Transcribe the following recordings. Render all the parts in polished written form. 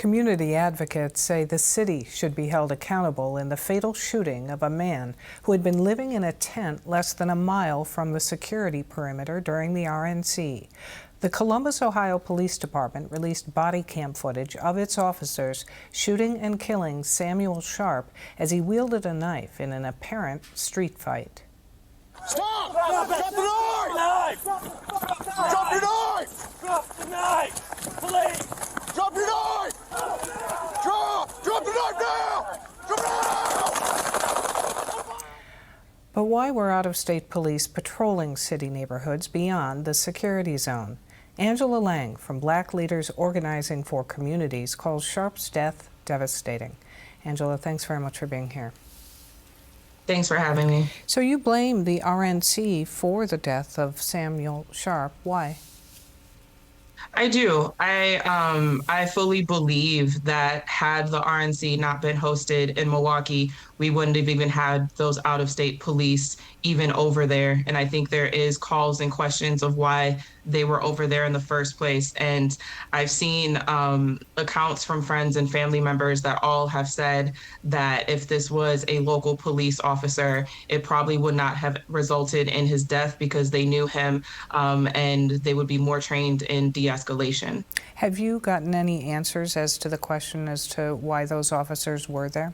Community advocates say the city should be held accountable in the fatal shooting of a man who had been living in a tent less than a mile from the security perimeter during the RNC. The Columbus, Ohio Police Department released body cam footage of its officers shooting and killing Samuel Sharp as he wielded a knife in an apparent street fight. Stop! Drop the knife! Drop your knife! Drop the knife! Please! Drop your knife! Drop the knife now! Drop it now! But why were out-of-state police patrolling city neighborhoods beyond the security zone? Angela Lang from Black Leaders Organizing for Communities calls Sharp's death devastating. Angela, thanks very much for being here. Thanks for having me. So you blame the RNC for the death of Samuel Sharp. Why? I do. I fully believe that had the RNC not been hosted in Milwaukee, we wouldn't have even had those out-of-state police even over there. And I think there is calls and questions of why they were over there in the first place. And I've seen accounts from friends and family members that all have said that if this was a local police officer, it probably would not have resulted in his death because they knew him and they would be more trained in de-escalation. Have you gotten any answers as to the question as to why those officers were there?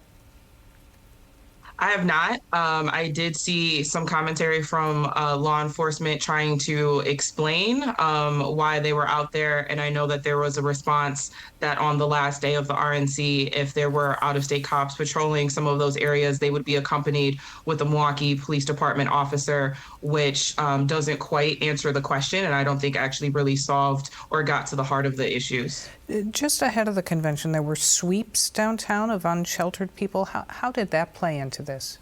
I have not. I did see some commentary from law enforcement trying to explain why they were out there. And I know that there was a response that on the last day of the RNC, if there were out-of-state cops patrolling some of those areas, they would be accompanied with a Milwaukee Police Department officer, which doesn't quite answer the question. And I don't think actually really solved or got to the heart of the issues. Just ahead of the convention, there were sweeps downtown of unsheltered people. How did that play into this?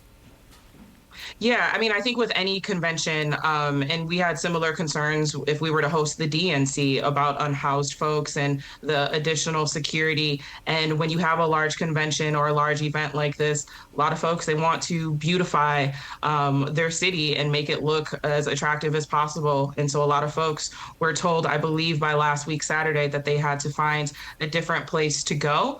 Yeah, I mean, I think with any convention, and we had similar concerns if we were to host the DNC about unhoused folks and the additional security. And when you have a large convention or a large event like this, a lot of folks, they want to beautify their city and make it look as attractive as possible. And so a lot of folks were told, I believe by last week, Saturday, that they had to find a different place to go.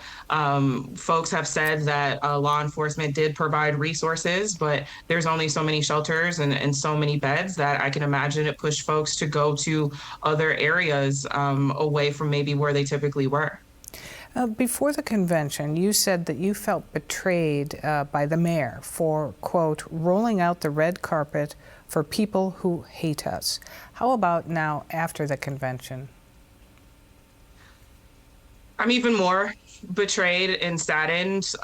Folks have said that law enforcement did provide resources, but there's only so many shelters and so many beds that I can imagine it pushed folks to go to other areas away from maybe where they typically were. Before the convention, you said that you felt betrayed by the mayor for, quote, rolling out the red carpet for people who hate us. How about now after the convention? I'm even more betrayed and saddened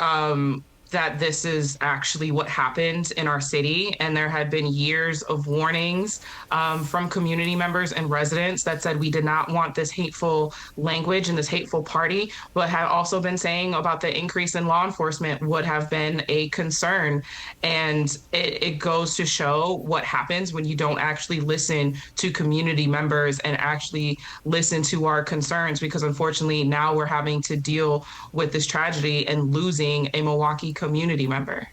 that this is actually what happened in our city. And there had been years of warnings from community members and residents that said we did not want this hateful language and this hateful party, but had also been saying about the increase in law enforcement would have been a concern. And it goes to show what happens when you don't actually listen to community members and actually listen to our concerns, because unfortunately now we're having to deal with this tragedy and losing a Milwaukee community member.